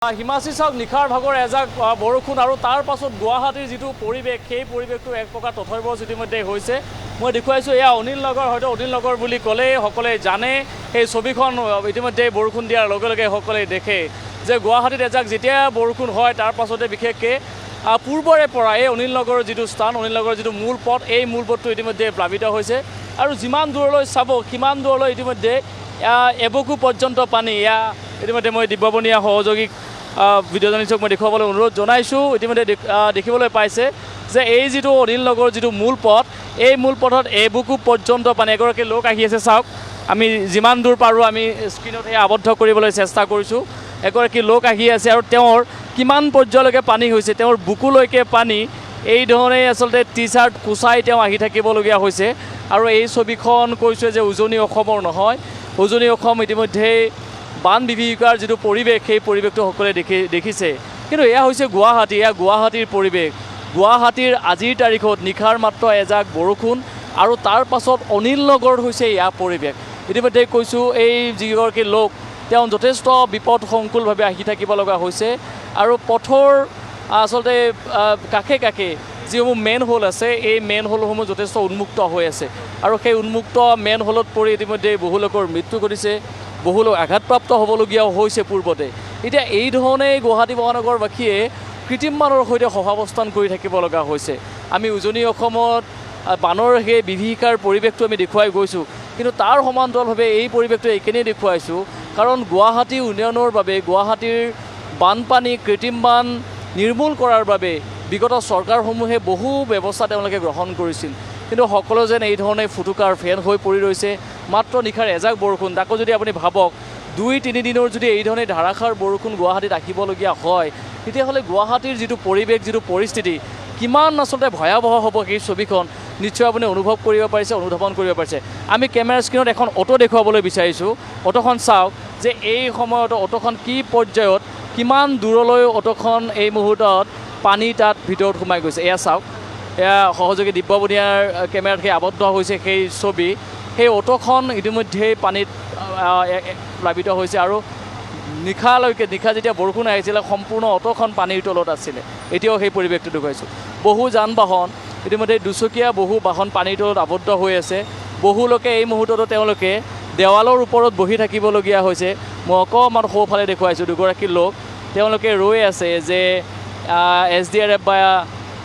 হিমাচী চাওক নিশাৰ ভাগৰ এজাক বৰষুণ আৰু তাৰ পাছত গুৱাহাটীৰ যিটো পৰিৱেশ সেই পৰিৱেশটো এক প্ৰকাৰ তথৈবচ ইতিমধ্যে হৈছে। মই দেখুৱাইছোঁ এয়া অনিল নগৰ, হয়তো অনিল নগৰ বুলি ক'লেই সকলোৱে জানে। এই ছবিখন ইতিমধ্যে বৰষুণ দিয়াৰ লগে লগে সকলোৱে দেখে যে গুৱাহাটীত এজাক যেতিয়া বৰষুণ হয় তাৰ পাছতে বিশেষকৈ পূৰ্বৰে পৰা এই অনিল নগৰৰ যিটো স্থান, অনিল নগৰৰ যিটো মূল পথ, এই মূল পথটো ইতিমধ্যে প্লাবিত হৈছে আৰু যিমান দূৰলৈ চাব সিমান দূৰলৈ ইতিমধ্যে এবুকু পৰ্যন্ত পানী। এয়া ইতিমধ্যে মই দিব্যবনীয়া সহযোগীক ভিডিঅ' জাৰ্নেলিষ্টক মই দেখুৱাবলৈ অনুৰোধ জনাইছোঁ। ইতিমধ্যে দেখিবলৈ পাইছে যে এই যিটো অনিল নগৰৰ যিটো মূল পথ, এই মূল পথত এবুকু পৰ্যন্ত পানী। এগৰাকী লোক আহি আছে, চাওক, আমি যিমান দূৰ পাৰোঁ আমি স্ক্ৰীণত সেই আবদ্ধ কৰিবলৈ চেষ্টা কৰিছোঁ। এগৰাকী লোক আহি আছে আৰু তেওঁৰ কিমান পৰ্যায়লৈকে পানী হৈছে, তেওঁৰ বুকুলৈকে পানী। এই ধৰণেই আচলতে টি চাৰ্ট কোচাই তেওঁ আহি থাকিবলগীয়া হৈছে। আৰু এই ছবিখন কৈছোঁ যে উজনি অসমৰ নহয়, উজনি অসম ইতিমধ্যেই বান বিভীষিকাৰ যিটো পৰিৱেশ সেই পৰিৱেশটো সকলোৱে দেখিছে। কিন্তু এয়া হৈছে গুৱাহাটী, এয়া গুৱাহাটীৰ পৰিৱেশ। গুৱাহাটীৰ আজিৰ তাৰিখত নিশাৰ মাত্ৰ এজাক বৰষুণ আৰু তাৰ পাছত অনিল নগৰত হৈছে ইয়াৰ পৰিৱেশ। ইতিমধ্যে কৈছোঁ এই যিগৰাকী লোক তেওঁ যথেষ্ট বিপদসংকুলভাৱে আহি থাকিব লগা হৈছে আৰু পথৰ আচলতে কাষে কাষে যিসমূহ মেন হোল আছে এই মেন হোলসমূহ যথেষ্ট উন্মুক্ত হৈ আছে আৰু সেই উন্মুক্ত মেন হোলত পৰি ইতিমধ্যে বহু লোকৰ মৃত্যু ঘটিছে, বহু লোক আঘাতপ্ৰাপ্ত হ'বলগীয়াও হৈছে পূৰ্বতে। এতিয়া এই ধৰণেই গুৱাহাটী মহানগৰবাসীয়ে কৃত্ৰিম বানৰ সৈতে সহাৱস্থান কৰি থাকিব লগা হৈছে। আমি উজনি অসমত বানৰ সেই বিভীষিকাৰ পৰিৱেশটো আমি দেখুৱাই গৈছোঁ, কিন্তু তাৰ সমান্তৰালভাৱে এই পৰিৱেশটো এইখিনিয়ে দেখুৱাইছোঁ কাৰণ গুৱাহাটী উন্নয়নৰ বাবে, গুৱাহাটীৰ বানপানী কৃত্ৰিম বান নিৰ্মূল কৰাৰ বাবে বিগত চৰকাৰসমূহে বহু ব্যৱস্থা তেওঁলোকে গ্ৰহণ কৰিছিল, কিন্তু সকলো যেন এই ধৰণে ফুটুকাৰ ফেন হৈ পৰি ৰৈছে। মাত্ৰ নিশাৰ এজাক বৰষুণ, তাকো যদি আপুনি ভাবক 2-3 দিনৰ যদি এই ধৰণে ধাৰাসাৰ বৰষুণ গুৱাহাটীত আহিবলগীয়া হয়, তেতিয়াহ'লে গুৱাহাটীৰ যিটো পৰিৱেশ, যিটো পৰিস্থিতি কিমান আচলতে ভয়াৱহ হ'ব সেই ছবিখন নিশ্চয় আপুনি অনুভৱ কৰিব পাৰিছে, অনুধাৱন কৰিব পাৰিছে। আমি কেমেৰা স্ক্ৰীণত এখন অটো দেখুৱাবলৈ বিচাৰিছোঁ। অটোখন চাওক যে এই সময়ত অটোখন কি পৰ্যায়ত, কিমান দূৰলৈ অটোখন এই মুহূৰ্তত পানী তাত ভিতৰত সোমাই গৈছে। এয়া চাওক, এয়া সহযোগী দিব্যবনীয়াৰ কেমেৰাত সেই আবদ্ধ হৈছে সেই ছবি। সেই অটোখন ইতিমধ্যেই পানীত প্লাবিত হৈছে আৰু নিশা যেতিয়া বৰষুণ আহিছিলে সম্পূৰ্ণ অটোখন পানীৰ তলত আছিলে। এতিয়াও সেই পৰিৱেশটো দেখুৱাইছোঁ। বহু যান বাহন ইতিমধ্যে দুচকীয়া বহু বাহন পানীৰ তলত আবদ্ধ হৈ আছে। বহু লোকে এই মুহূৰ্ততো তেওঁলোকে দেৱালৰ ওপৰত বহি থাকিবলগীয়া হৈছে। মই অকণমান সোঁফালে দেখুৱাইছোঁ দুগৰাকী লোক, তেওঁলোকে ৰৈ আছে যে SDRF বা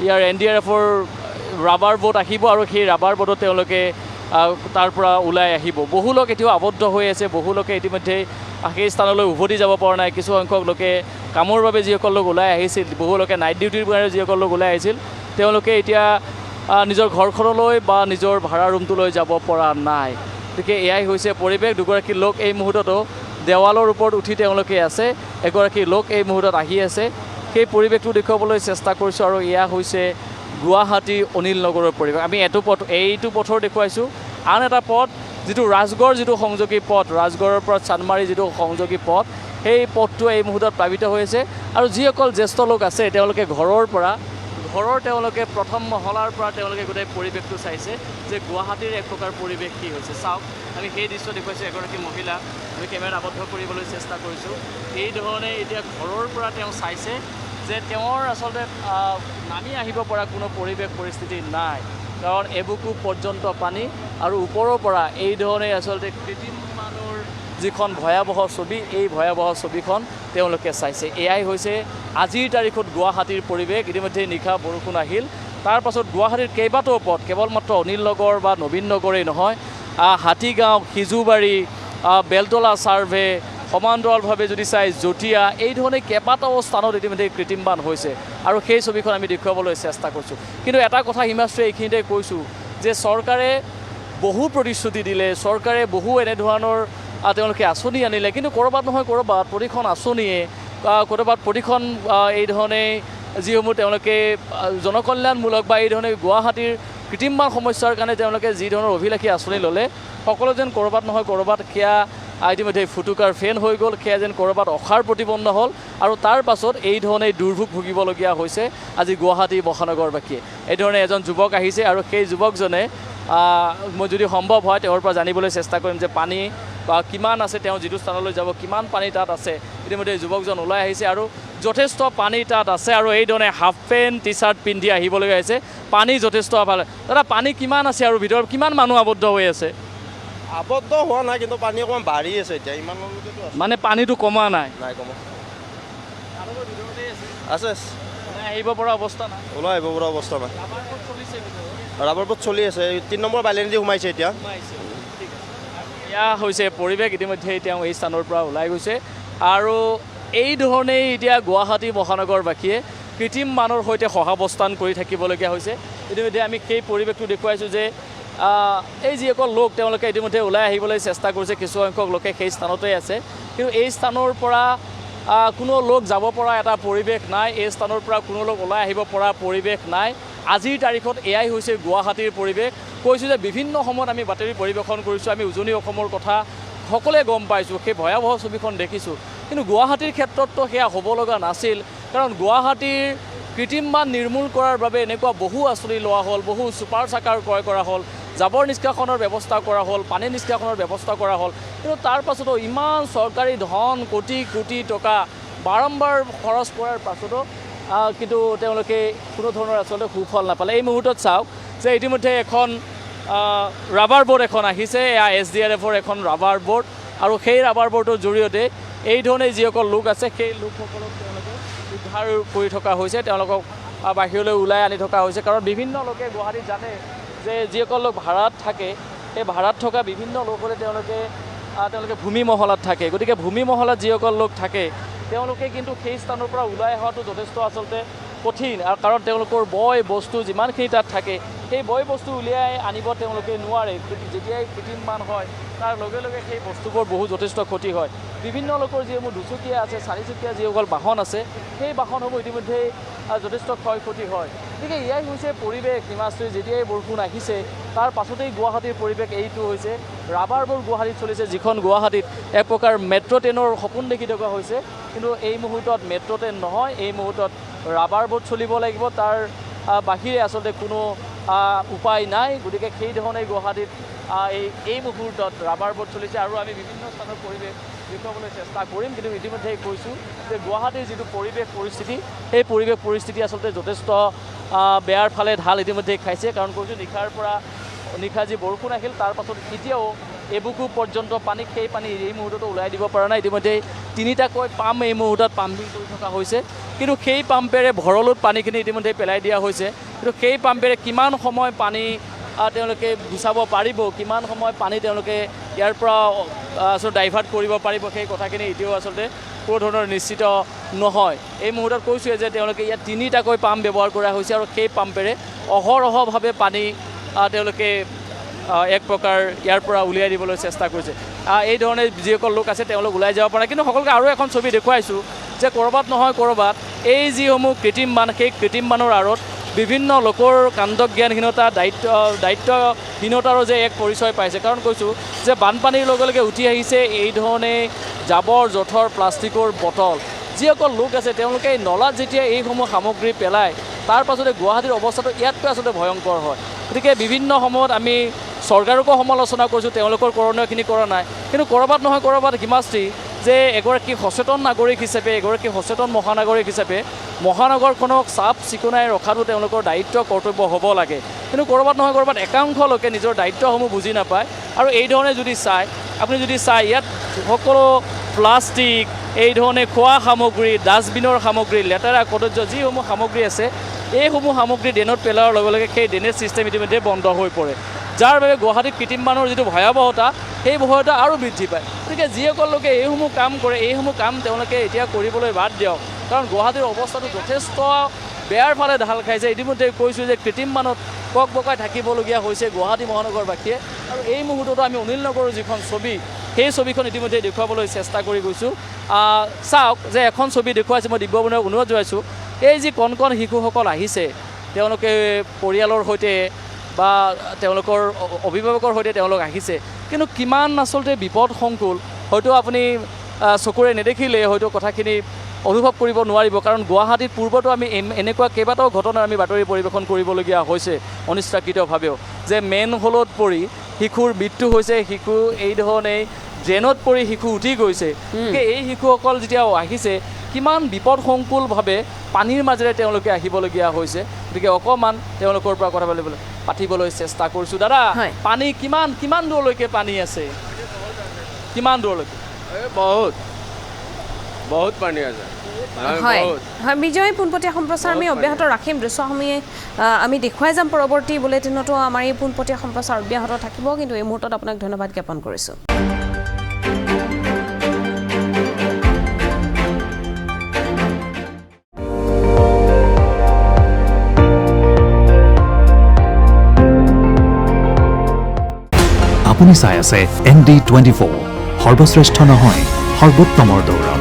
ইয়াৰ NDRFৰ ৰাবাৰ বোট আহিব আৰু সেই ৰাবাৰ বোটত তেওঁলোকে তাৰ পৰা ওলাই আহিব। বহু লোক এতিয়াও আবদ্ধ হৈ আছে, বহু লোকে ইতিমধ্যে সেই স্থানলৈ উভতি যাব পৰা নাই। কিছু সংখ্যক লোকে কামৰ বাবে যিসকল লোক ওলাই আহিছিল, বহু লোকে নাইট ডিউটিৰ কাৰণে যিসকল লোক ওলাই আহিছিল, তেওঁলোকে এতিয়া নিজৰ ঘৰখনলৈ বা নিজৰ ভাড়া ৰুমটোলৈ যাব পৰা নাই। গতিকে এয়াই হৈছে পৰিৱেশ। দুগৰাকী লোক এই মুহূৰ্ততো দেৱালৰ ওপৰত উঠি তেওঁলোকে আছে, এগৰাকী লোক এই মুহূৰ্তত আহি আছে। সেই পৰিৱেশটো দেখুৱাবলৈ চেষ্টা কৰিছোঁ আৰু এয়া হৈছে গুৱাহাটী অনিল নগৰৰ পৰিৱেশ। আমি এইটো পথৰ দেখুৱাইছোঁ। আন এটা পথ যিটো ৰাজগড়, যিটো সংযোগী পথ, ৰাজগড়ৰ পৰা চান্দমাৰী যিটো সংযোগী পথ, সেই পথটো এই মুহূৰ্তত প্লাবিত হৈ আছে আৰু যিসকল জ্যেষ্ঠ লোক আছে তেওঁলোকে তেওঁলোকে প্ৰথম মহলাৰ পৰা তেওঁলোকে গোটেই পৰিৱেশটো চাইছে যে গুৱাহাটীৰ এক প্ৰকাৰ পৰিৱেশ কি হৈছে। চাওক, আমি সেই দৃশ্য দেখুৱাইছোঁ। এগৰাকী মহিলা আমি কেমেৰাত আবদ্ধ কৰিবলৈ চেষ্টা কৰিছোঁ। এই ধৰণে এতিয়া ঘৰৰ পৰা তেওঁ চাইছে যে তেওঁৰ আচলতে নামি আহিব পৰা কোনো পৰিৱেশ পৰিস্থিতি নাই, কাৰণ এবুকু পৰ্যন্ত পানী আৰু ওপৰৰ পৰা এই ধৰণে আচলতে কৃত্ৰিম বানৰ যিখন ভয়াৱহ ছবি, এই ভয়াৱহ ছবিখন তেওঁলোকে চাইছে। এয়াই হৈছে আজিৰ তাৰিখত গুৱাহাটীৰ পৰিৱেশ। ইতিমধ্যে নিশা বৰষুণ আহিল, তাৰ পাছত গুৱাহাটীৰ কেইবাটাও পথ, কেৱল মাত্ৰ অনিল নগৰ বা নবীন নগৰেই নহয়, হাতীগাঁও, সিজুবাৰী, বেলতলা চাৰ্ভে, সমান্তৰালভাৱে যদি চাই জটীয়া, এই ধৰণে কেইবাটাও স্থানত ইতিমধ্যে কৃত্ৰিম বান হৈছে আৰু সেই ছবিখন আমি দেখুৱাবলৈ চেষ্টা কৰিছোঁ। কিন্তু এটা কথা হিমাশ্ৰী এইখিনিতে কৈছোঁ যে চৰকাৰে বহু প্ৰতিশ্ৰুতি দিলে, চৰকাৰে বহু এনেধৰণৰ তেওঁলোকে আঁচনি আনিলে, কিন্তু ক'ৰবাত নহয় ক'ৰবাত প্ৰতিখন আঁচনিয়ে ক'ৰবাত প্ৰতিখন এই ধৰণে যিসমূহ তেওঁলোকে জনকল্যাণমূলক বা এই ধৰণে গুৱাহাটীৰ কৃত্ৰিম বান সমস্যাৰ কাৰণে তেওঁলোকে যি ধৰণৰ অভিলাষী আঁচনি ল'লে, সকলো যেন ক'ৰবাত নহয় ক'ৰবাত সেয়া ইতিমধ্যে ফুটুকাৰ ফেন হৈ গ'ল, সেয়া যেন ক'ৰবাত অসাৰ প্ৰতিপন্ন হ'ল আৰু তাৰ পাছত এই ধৰণে দুৰ্ভোগ ভুগিবলগীয়া হৈছে আজি গুৱাহাটী মহানগৰবাসীয়ে। এই ধৰণে এজন যুৱক আহিছে আৰু সেই যুৱকজনে মই যদি সম্ভৱ হয় তেওঁৰ পৰা জানিবলৈ চেষ্টা কৰিম যে পানী বা কিমান আছে, তেওঁ যিটো স্থানলৈ যাব কিমান পানী তাত আছে ইতিমধ্যে যুৱকজন ওলাই আহিছে আৰু যথেষ্ট পানী তাত আছে আৰু এইধৰণে হাফ পেণ্ট টি চাৰ্ট পিন্ধি আহিবলগীয়া হৈছে পানী যথেষ্ট ভাল দাদা পানী কিমান আছে আৰু ভিতৰত কিমান মানুহ আবদ্ধ হৈ আছে আবদ্ধ হোৱা নাই কিন্তু পানী অকণমান বাঢ়ি আছে এতিয়া ইমান মানে পানীটো কমা নাই নাই কমা আছে আহিব পৰা অৱস্থা নাই ওলাই আহিব পৰা অৱস্থা নাই ৰাবাৰ বোট চলি আছে 3 নম্বৰ বাইলেণ্ডি সোমাইছে এতিয়া এয়া হৈছে পৰিৱেশ ইতিমধ্যে তেওঁ এই স্থানৰ পৰা ওলাই গৈছে আৰু এই ধৰণেই এতিয়া গুৱাহাটী মহানগৰবাসীয়ে কৃত্ৰিম বানৰ সৈতে সহাৱস্থান কৰি থাকিবলগীয়া হৈছে ইতিমধ্যে আমি সেই পৰিৱেশটো দেখুৱাইছোঁ যে এই যিসকল লোক তেওঁলোকে ইতিমধ্যে ওলাই আহিবলৈ চেষ্টা কৰিছে কিছুসংখ্যক লোকে সেই স্থানতেই আছে কিন্তু এই স্থানৰ পৰা কোনো লোক যাব পৰা এটা পৰিৱেশ নাই এই স্থানৰ পৰা কোনো লোক ওলাই আহিব পৰা পৰিৱেশ নাই আজিৰ তাৰিখত এয়াই হৈছে গুৱাহাটীৰ পৰিৱেশ কৈছোঁ যে বিভিন্ন সময়ত আমি বাতৰি পৰিৱেশন কৰিছোঁ আমি উজনি অসমৰ কথা সকলোৱে গম পাইছোঁ সেই ভয়াৱহ ছবিখন দেখিছোঁ কিন্তু গুৱাহাটীৰ ক্ষেত্ৰততো সেয়া হ'ব লগা নাছিল কাৰণ গুৱাহাটীৰ কৃত্ৰিম বান নিৰ্মূল কৰাৰ বাবে এনেকুৱা বহু আঁচনি লোৱা হ'ল বহু ছুপাৰ চাকাৰ ক্ৰয় কৰা হ'ল জাবৰ নিষ্কাশনৰ ব্যৱস্থা কৰা হ'ল পানী নিষ্কাশনৰ ব্যৱস্থা কৰা হ'ল কিন্তু তাৰ পাছতো ইমান চৰকাৰী ধন কোটি কোটি টকা বাৰম্বাৰ খৰচ কৰাৰ পাছতো কিন্তু তেওঁলোকে কোনো ধৰণৰ আচলতে সুফল নাপালে এই মুহূৰ্তত চাওক যে ইতিমধ্যে এখন ৰাবাৰ বোৰ্ড এখন আহিছে এয়া SDRFৰ এখন ৰাবাৰ বোৰ্ড আৰু সেই ৰাবাৰ বোৰ্ডৰ জৰিয়তে এই ধৰণে যিসকল লোক আছে সেই লোকসকলক তেওঁলোকে উদ্ধাৰ কৰি থকা হৈছে তেওঁলোকক বাহিৰলৈ ওলাই আনি থকা হৈছে কাৰণ বিভিন্ন লোকে গুৱাহাটীত জানে যে যিসকল লোক ভাড়াত থাকে সেই ভাড়াত থকা বিভিন্ন লোক হ'লে তেওঁলোকে ভূমি মহলাত থাকে গতিকে ভূমি মহলাত যিসকল লোক থাকে তেওঁলোকে কিন্তু সেই স্থানৰ পৰা ওলাই অহাটো যথেষ্ট আচলতে কঠিন আৰু কাৰণ তেওঁলোকৰ বয় বস্তু যিমানখিনি তাত থাকে সেই বয় বস্তু উলিয়াই আনিব তেওঁলোকে নোৱাৰে যেতিয়াই কৃত্ৰিম বান হয় তাৰ লগে লগে সেই বস্তুবোৰ বহু যথেষ্ট ক্ষতি হয় বিভিন্ন লোকৰ যিসমূহ দুচকীয়া আছে চাৰিচকীয়া যিসকল বাহন আছে সেই বাহনসমূহ ইতিমধ্যেই যথেষ্ট ক্ষয় ক্ষতি হয় গতিকে এয়াই হৈছে পৰিৱেশ হিমাশ্ৰী যেতিয়াই বৰষুণ আহিছে তাৰ পাছতেই গুৱাহাটীৰ পৰিৱেশ এইটো হৈছে ৰাবাৰ বোৰ্ড গুৱাহাটীত চলিছে যিখন গুৱাহাটীত এক প্ৰকাৰ মেট্ৰ' ট্ৰেইনৰ সপোন দেখি থকা হৈছে কিন্তু এই মুহূৰ্তত মেট্ৰ' ট্ৰেইন নহয় এই মুহূৰ্তত ৰাবাৰ বোৰ্ড চলিব লাগিব তাৰ বাহিৰে আচলতে কোনো উপায় নাই গতিকে সেই ধৰণেই গুৱাহাটীত এই মুহূৰ্তত ৰাবাৰ বোৰ্ড চলিছে আৰু আমি বিভিন্ন স্থানৰ পৰিৱেশ দেখুৱাবলৈ চেষ্টা কৰিম কিন্তু ইতিমধ্যেই কৈছোঁ যে গুৱাহাটীৰ যিটো পৰিৱেশ পৰিস্থিতি সেই পৰিৱেশ পৰিস্থিতি আচলতে যথেষ্ট বেয়াৰ ফালে ঢাল ইতিমধ্যেই খাইছে কাৰণ কৈছোঁ নিশা যি বৰষুণ আহিল তাৰ পাছত এতিয়াও এবুকু পৰ্যন্ত পানী সেই পানী এই মুহূৰ্ততো ওলাই দিব পৰা নাই ইতিমধ্যে 3টাকৈ পাম্প এই মুহূৰ্তত পাম্পিং কৰি থকা হৈছে কিন্তু সেই পাম্পেৰে ভৰলুত পানীখিনি ইতিমধ্যে পেলাই দিয়া হৈছে কিন্তু সেই পাম্পেৰে কিমান সময় পানী তেওঁলোকে গুচাব পাৰিব কিমান সময় পানী তেওঁলোকে ইয়াৰ পৰা আচলতে ডাইভাৰ্ট কৰিব পাৰিব সেই কথাখিনি এতিয়াও আচলতে কোনো ধৰণৰ নিশ্চিত নহয় এই মুহূৰ্তত কৈছোঁৱে যে তেওঁলোকে ইয়াত 3টাকৈ পাম্প ব্যৱহাৰ কৰা হৈছে আৰু সেই পাম্পেৰে অহৰহভাৱে পানী তেওঁলোকে এক প্ৰকাৰ ইয়াৰ পৰা উলিয়াই দিবলৈ চেষ্টা কৰিছে এই ধৰণে যিসকল লোক আছে তেওঁলোক ওলাই যাব পাৰে কিন্তু সকলোকে আৰু এখন ছবি দেখুৱাইছোঁ যে ক'ৰবাত নহয় ক'ৰবাত এই যিসমূহ কৃত্ৰিম বান সেই কৃত্ৰিম বানৰ আঁৰত বিভিন্ন লোকৰ কাণ্ডজ্ঞানহীনতা দায়িত্বহীনতাৰো যে এক পৰিচয় পাইছে কাৰণ কৈছোঁ যে বানপানীৰ লগে লগে উঠি আহিছে এই ধৰণে জাবৰ জোঁথৰ প্লাষ্টিকৰ বটল যিসকল লোক আছে তেওঁলোকে এই নলাত যেতিয়া এইসমূহ সামগ্ৰী পেলায় তাৰ পাছতে গুৱাহাটীৰ অৱস্থাটো ইয়াতকৈ আচলতে ভয়ংকৰ হয় গতিকে বিভিন্ন সময়ত আমি চৰকাৰকো সমালোচনা কৰিছোঁ তেওঁলোকৰ কৰণীয়খিনি কৰা নাই কিন্তু ক'ৰবাত নহয় ক'ৰবাত হিমাশ্ৰী যে এগৰাকী সচেতন নাগৰিক হিচাপে এগৰাকী সচেতন মহানাগৰিক হিচাপে মহানগৰখনক চাফ চিকুণাই ৰখাটো তেওঁলোকৰ দায়িত্ব কৰ্তব্য হ'ব লাগে কিন্তু ক'ৰবাত নহয় ক'ৰবাত একাংশ লোকে নিজৰ দায়িত্বসমূহ বুজি নাপায় আৰু এই ধৰণে যদি আপুনি যদি চাই ইয়াত সকলো প্লাষ্টিক এই ধৰণে খোৱা সামগ্ৰী ডাষ্টবিনৰ সামগ্ৰী লেতেৰা কদৰ্য যিসমূহ সামগ্ৰী আছে এইসমূহ সামগ্ৰী ড্ৰেইনত পেলোৱাৰ লগে লগে সেই ড্ৰেইনেজ ছিষ্টেম ইতিমধ্যে বন্ধ হৈ পৰে যাৰ বাবে গুৱাহাটীত কৃত্ৰিম বানৰ যিটো ভয়াৱহতা সেই ভয়াৱহতা আৰু বৃদ্ধি পায় গতিকে যিসকল লোকে এইসমূহ কাম কৰে এইসমূহ কাম তেওঁলোকে এতিয়া কৰিবলৈ বাদ দিয়ক কাৰণ গুৱাহাটীৰ অৱস্থাটো যথেষ্ট বেয়াৰ ফালে ঢাল খাইছে ইতিমধ্যে কৈছোঁ যে কৃত্ৰিম বানত বকাই থাকিবলগীয়া হৈছে গুৱাহাটী মহানগৰবাসীয়ে আৰু এই মুহূৰ্ততো আমি অনিল নগৰৰ যিখন ছবি সেই ছবিখন ইতিমধ্যে দেখুৱাবলৈ চেষ্টা কৰি গৈছোঁ চাওক যে এখন ছবি দেখুৱাইছে মই দিব্যবৰ্ণক অনুৰোধ জনাইছোঁ এই যি কণ কণ শিশুসকল আহিছে তেওঁলোকে পৰিয়ালৰ সৈতে বা তেওঁলোকৰ অভিভাৱকৰ সৈতে তেওঁলোক আহিছে কিন্তু কিমান আচলতে বিপদসংকুল হয়তো আপুনি চকুৰে নেদেখিলে হয়তো কথাখিনি অনুভৱ কৰিব নোৱাৰিব কাৰণ গুৱাহাটীত পূৰ্বতো আমি এনেকুৱা কেইবাটাও ঘটনাৰ আমি বাতৰি পৰিৱেশন কৰিবলগীয়া হৈছে অনিচ্ছাকৃতভাৱেও যে মেন হ'লত পৰি শিশুৰ মৃত্যু হৈছে শিশু এই ধৰণেই ড্ৰেইনত পৰি শিশু উঠি গৈছে গতিকে এই শিশুসকল যেতিয়া আহিছে কিমান বিপদসংকুলভাৱে পানীৰ মাজেৰে তেওঁলোকে আহিবলগীয়া হৈছে গতিকে অকণমান তেওঁলোকৰ পৰা কথা পাতিবলৈ চেষ্টা কৰিছোঁ দাদা পানী কিমান দূৰলৈকে পানী আছে কিমান দূৰলৈকে বহুত পানী আছে হয় হয় বিজয় পোনপটীয়া সম্প্ৰচাৰ আমি অব্যাহত ৰাখিম দৃশ্যসমূহে আমি দেখুৱাই যাম পৰৱৰ্তী বুলেটিনতো আমাৰ এই পোনপটীয়া সম্প্ৰচাৰ অব্যাহত থাকিব কিন্তু এই মুহূৰ্তত আপোনাক ধন্যবাদ জ্ঞাপন কৰিছোঁ আপুনি চাই আছে ND24 সৰ্বশ্ৰেষ্ঠ নহয় সৰ্বোত্তমৰ দৌৰ